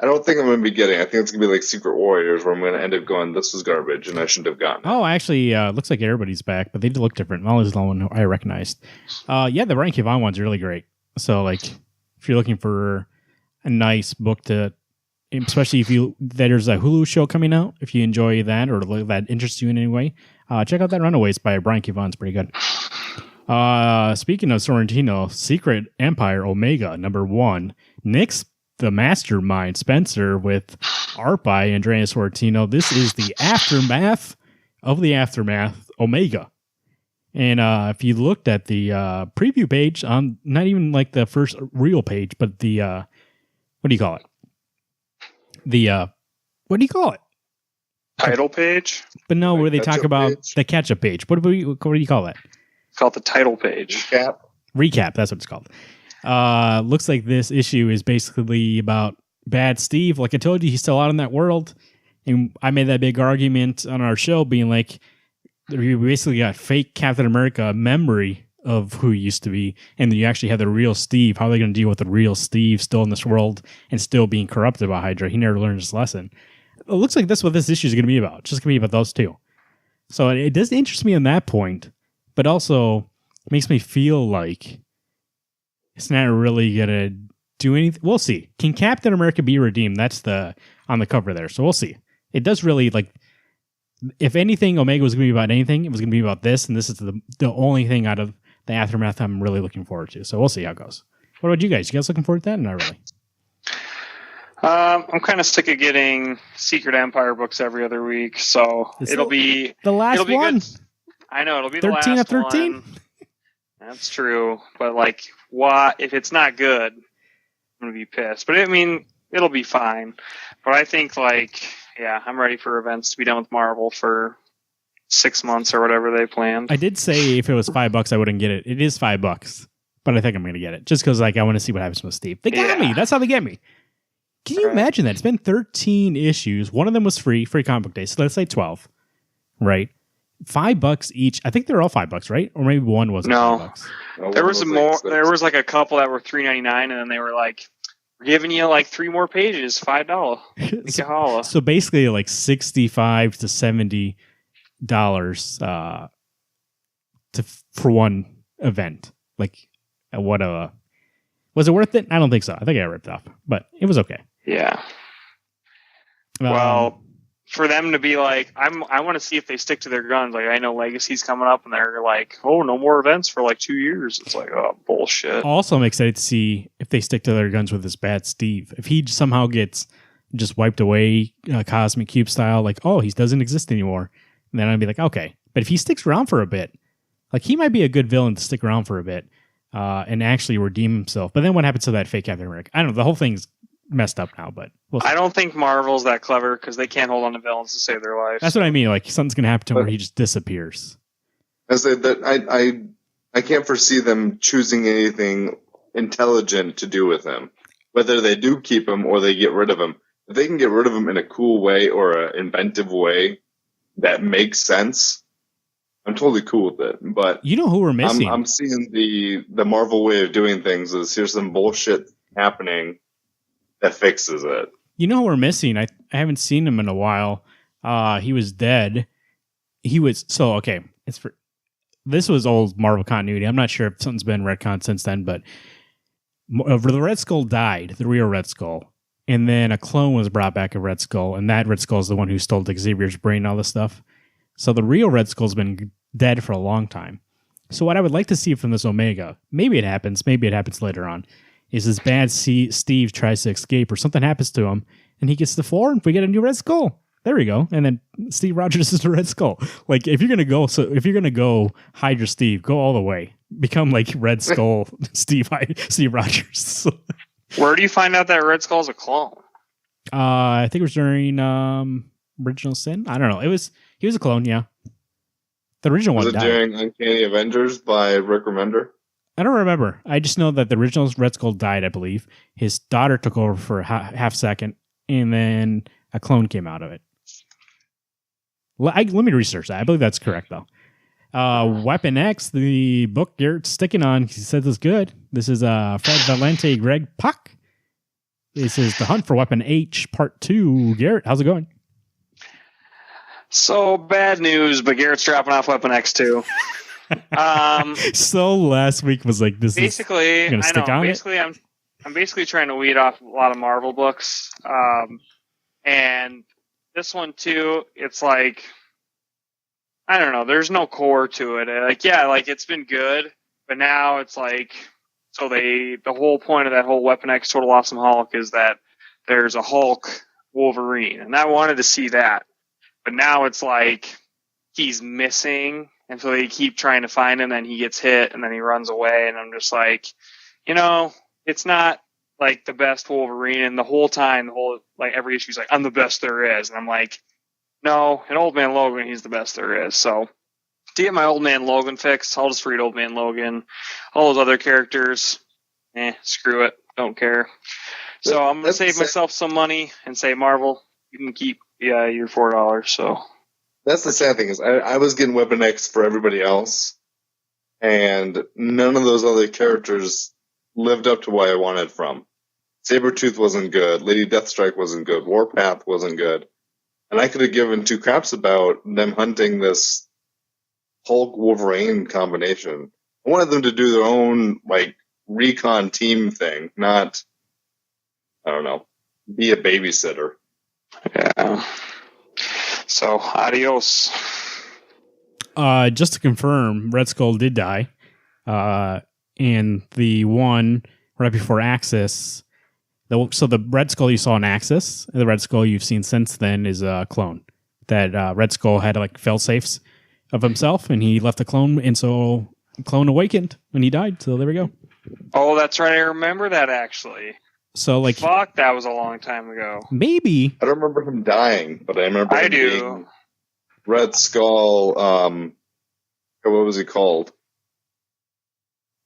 don't think I'm going to be getting. I think it's going to be like Secret Warriors, where I'm going to end up going, this was garbage, and I shouldn't have gotten it. Oh, actually, looks like everybody's back, but they do look different. Molly's the one I recognized. The Brian K. Vaughan one's really great. So, if you're looking for a nice book to, especially if there's a Hulu show coming out, if you enjoy that or that interests you in any way, check out that Runaways by Brian K. Vaughan. It's pretty good. Speaking of Sorrentino, Secret Empire Omega #1, Nick's the mastermind Spencer with art by Andrea Sorrentino. This is the aftermath of the aftermath Omega. And if you looked at the preview page on not even the first real page, but the what do you call it? What do you call it? Title page? But no, where they talk about the catch-up page. What do you call that? It's called the title page. Recap. That's what it's called. Looks like this issue is basically about Bad Steve. Like I told you, he's still out in that world. And I made that big argument on our show being like, we basically got fake Captain America memory of who he used to be. And then you actually have the real Steve. How are they going to deal with the real Steve still in this world and still being corrupted by Hydra? He never learned his lesson. It looks like that's what this issue is going to be about. It's just going to be about those two. So it does interest me on that point, but also makes me feel like it's not really going to do anything. We'll see. Can Captain America be redeemed? That's on the cover there. So we'll see. It does really, if anything, Omega was going to be about anything, it was going to be about this, and this is the only thing out of the aftermath I'm really looking forward to. So we'll see how it goes. What about you guys? You guys looking forward to that? Not really. I'm kind of sick of getting Secret Empire books every other week, so it'll be the last one. Good. I know it'll be 13 the last 13? one. That's true, but what if it's not good? I'm gonna be pissed. But I mean, it'll be fine. But I think I'm ready for events to be done with Marvel for 6 months or whatever they planned. I did say if it was $5, I wouldn't get it. It is $5, but I think I'm going to get it just because I want to see what happens with Steve. They got me. That's how they get me. Can you imagine that? It's been 13 issues. One of them was free comic book day. So let's say 12, right? $5 each. I think they're all $5, right? Or maybe one wasn't $5. No, there was more. There was a couple that were $3.99, and then they were like, "We're giving you 3 more pages, $5." So basically, $65 to $70 for one event. Was it worth it? I don't think so. I think I got ripped off, but it was okay. Yeah. Well, for them to be I want to see if they stick to their guns. I know Legacy's coming up, and they're like, "Oh, no more events for 2 years." It's oh, bullshit. Also, I'm excited to see if they stick to their guns with this Bad Steve. If he somehow gets just wiped away, Cosmic Cube style, he doesn't exist anymore, then I'd be okay. But if he sticks around for a bit, he might be a good villain to stick around for a bit. and actually redeem himself. But then what happens to that fake Captain America? I don't know. The whole thing's messed up now, but we'll see. I don't think Marvel's that clever because they can't hold on to villains to save their lives. That's what I mean. Like something's gonna happen to him where he just disappears. I say that I can't foresee them choosing anything intelligent to do with him. Whether they do keep him or they get rid of him. If they can get rid of him in a cool way or an inventive way that makes sense, I'm totally cool with it. But you know who we're missing? I'm seeing the Marvel way of doing things is here's some bullshit happening that fixes it. You know who we're missing? I haven't seen him in a while. He was dead. This was old Marvel continuity. I'm not sure if something's been retconned since then, but the Red Skull died, the real Red Skull. And then a clone was brought back of Red Skull, and that Red Skull is the one who stole Xavier's brain and all this stuff. So the real Red Skull's been dead for a long time. So what I would like to see from this Omega, maybe it happens later on, is this bad Steve tries to escape or something happens to him, and he gets the floor, and we get a new Red Skull. There we go. And then Steve Rogers is the Red Skull. Like if you're gonna go Hydra Steve, go all the way. Become like Red Skull Steve Rogers. Where do you find out that Red Skull's a clone? I think it was during Original Sin. I don't know. He was a clone, yeah. The original one died. Was it during Uncanny Avengers by Rick Remender? I don't remember. I just know that the original Red Skull died, I believe. His daughter took over for a half second, and then a clone came out of it. Let me research that. I believe that's correct, though. Weapon X, the book Garrett's sticking on. He says it's good. This is Fred Valente, Greg Pak. This is The Hunt for Weapon H, Part 2. Garrett, how's it going? So, bad news, but Garrett's dropping off Weapon X too. So last week was like, this basically, is going to stick on basically, it? I'm basically trying to weed off a lot of Marvel books. And this one too, it's like, I don't know, there's no core to it. It's been good, but now it's like, so the whole point of that whole Weapon X Total Awesome Hulk is that there's a Hulk Wolverine, and I wanted to see that. But now it's like, he's missing, and so they keep trying to find him, then he gets hit, and then he runs away, and I'm just like, it's not like the best Wolverine, and the whole time, every issue is like, I'm the best there is, and I'm like, no, in Old Man Logan, he's the best there is. So to get my Old Man Logan fix, I'll just read Old Man Logan. All those other characters, screw it, don't care. So I'm gonna save myself some money and say, Marvel, you can keep your $4. So that's the sad thing is I was getting Weapon X for everybody else, and none of those other characters lived up to what I wanted from. Sabretooth wasn't good. Lady Deathstrike wasn't good. Warpath wasn't good. And I could have given two craps about them hunting this Hulk Wolverine combination. I wanted them to do their own recon team thing, not, I don't know, be a babysitter. Yeah. So, adios. Just to confirm, Red Skull did die. And the one right before Axis, so the Red Skull you saw in Axis, and the Red Skull you've seen since then is a clone. That Red Skull had fail safes of himself, and he left a clone, and so the clone awakened when he died. So there we go. Oh, that's right. I remember that actually. So fuck, that was a long time ago. Maybe I don't remember him dying, but I remember him do. being Red Skull. What was he called?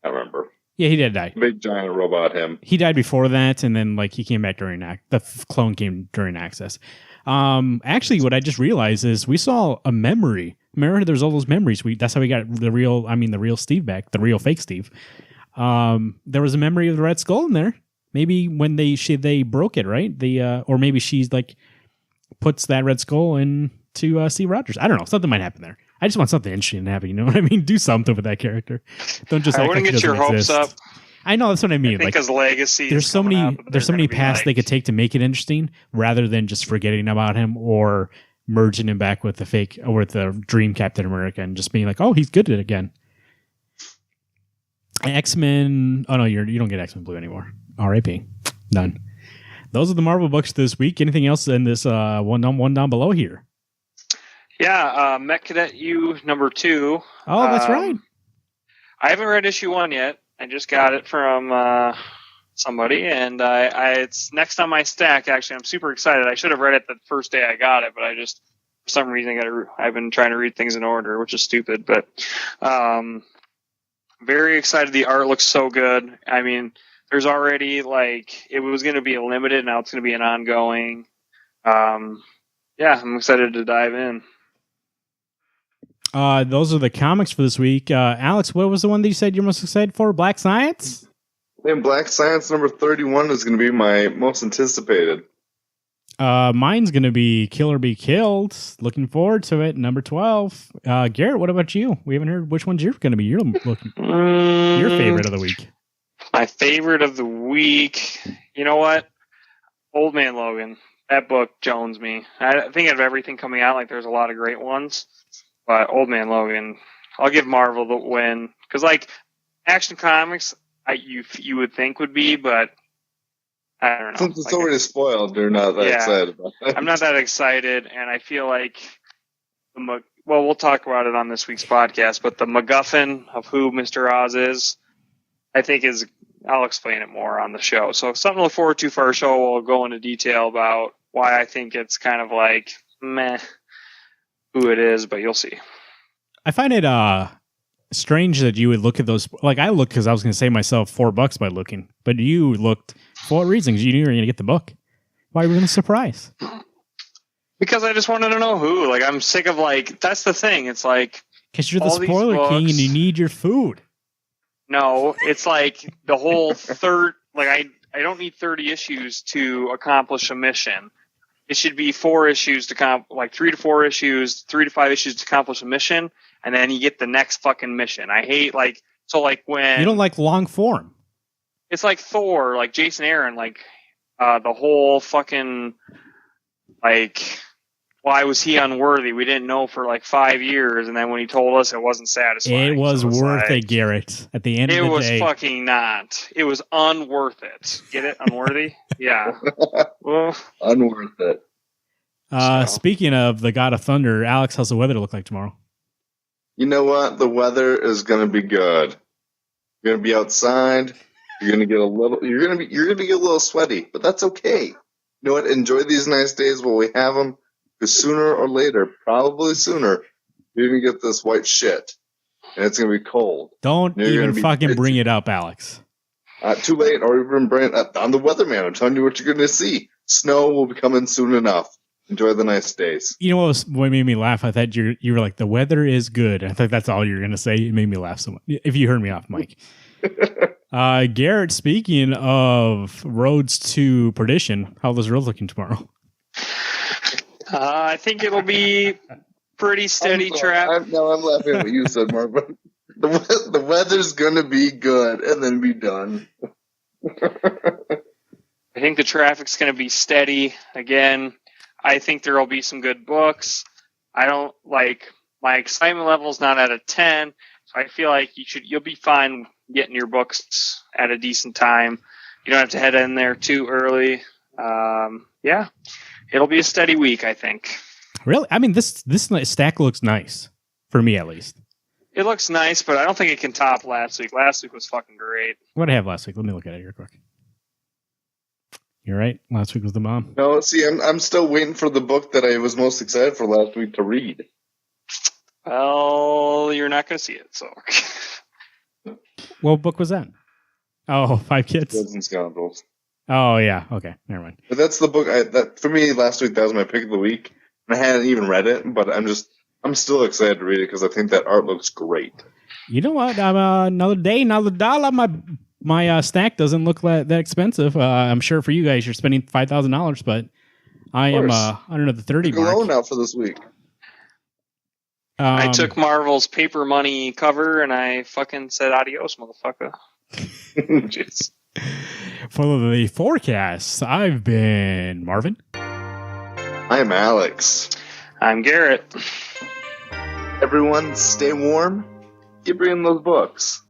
I remember. Yeah, he did die. Big giant robot him. He died before that, and then he came back during the clone came during Access. Actually, what I just realized is we saw a memory. Remember, there's all those memories. That's how we got the real Steve back, the real fake Steve. There was a memory of the Red Skull in there. Maybe when they broke it, right? Or maybe she's puts that Red Skull into Steve Rogers. I don't know. Something might happen there. I just want something interesting to happen. You know what I mean? Do something with that character. Don't just. I wouldn't get your hopes up. I know that's what I mean. Because legacy. There's so many paths they could take to make it interesting, rather than just forgetting about him or merging him back with the fake or with the Dream Captain America and just being like, oh, he's good at it again. X-Men. Oh no, you don't get X-Men Blue anymore. R.I.P. Done. Those are the Marvel books this week. Anything else in this one down below here? Yeah, Mech Cadet U #2. Oh, that's right. I haven't read issue 1 yet, I just got it from somebody, and it's next on my stack. Actually, I'm super excited. I should have read it the first day I got it, but I just for some reason I've been trying to read things in order, which is stupid. But very excited. The art looks so good. I mean, there's already it was going to be a limited, now it's going to be an ongoing. Yeah, I'm excited to dive in. Those are the comics for this week. Alex, what was the one that you said you're most excited for? Black Science? And Black Science number 31 is going to be my most anticipated. Mine's going to be Kill or Be Killed. Looking forward to it. Number 12. Garrett, what about you? We haven't heard which one's going to be your favorite of the week. My favorite of the week. You know what? Old Man Logan. That book jones me. I think out of everything coming out, there's a lot of great ones. But Old Man Logan, I'll give Marvel the win. Because, Action Comics, you would think would be, but I don't know. Since it's already spoiled, they're not that excited about it. I'm not that excited, and I feel like we'll talk about it on this week's podcast, but the MacGuffin of who Mr. Oz is, I think I'll explain it more on the show. So something to look forward to for our show. We'll go into detail about why I think it's kind of meh who it is, but you'll see. I find it strange that you would look at those. I looked because I was going to save myself $4 by looking, but you looked for what reasons? You knew you were going to get the book. Why were you surprised? Because I just wanted to know who. I'm sick of that's the thing. It's because you're the spoiler king and you need your food. No, it's the whole third. I don't need 30 issues to accomplish a mission. It should be 4 issues to 3 to 4 issues, 3 to 5 issues to accomplish a mission, and then you get the next fucking mission. I hate when you don't like long form. It's like Thor, like Jason Aaron, the whole fucking why was he unworthy? We didn't know for 5 years, and then when he told us, it wasn't satisfying. It was worth it, Garrett. At the end of the day, it was fucking not. It was unworth it. Get it? Unworthy? Yeah. Well, unworth it. Speaking of the God of Thunder, Alex, how's the weather look like tomorrow? You know what? The weather is going to be good. You're going to be outside. You're going to get a little. You're going to get a little sweaty, but that's okay. You know what? Enjoy these nice days while we have them. Because sooner or later, probably sooner, you're going to get this white shit. And it's going to be cold. Don't even fucking bring it up, Alex. Too late, or even bring it up. I'm the weatherman. I'm telling you what you're going to see. Snow will be coming soon enough. Enjoy the nice days. You know what made me laugh? I thought you were like, the weather is good. I thought that's all you were going to say. It made me laugh so much. If you heard me off, Mike. Garrett, speaking of roads to perdition, how are those roads looking tomorrow? I think it'll be pretty steady traffic. I'm laughing at what you said, Mark, but the weather's going to be good and then be done. I think the traffic's going to be steady. Again, I think there will be some good books. I don't my excitement level's not at a 10, so I feel like you'll be fine getting your books at a decent time. You don't have to head in there too early. Yeah. It'll be a steady week, I think. Really? I mean, this stack looks nice. For me, at least. It looks nice, but I don't think it can top last week. Last week was fucking great. What did I have last week? Let me look at it here quick. You're right. Last week was the bomb. No, see, I'm still waiting for the book that I was most excited for last week to read. Well, you're not going to see it, so. What book was that? Oh, 5 Kids? Kids and Scoundrels. Oh, yeah. Okay. Never mind. But that's the book that for me last week. That was my pick of the week. And I hadn't even read it, but I'm still excited to read it because I think that art looks great. You know what? Another day, another dollar. My stack doesn't look that expensive. I'm sure for you guys, you're spending $5,000, but I am under the 30 mark. Low now for this week. I took Marvel's paper money cover and I fucking said adios, motherfucker. Jeez. For the forecast, I've been Marvin. I am Alex. I'm Garrett. Everyone, stay warm. Keep reading those books.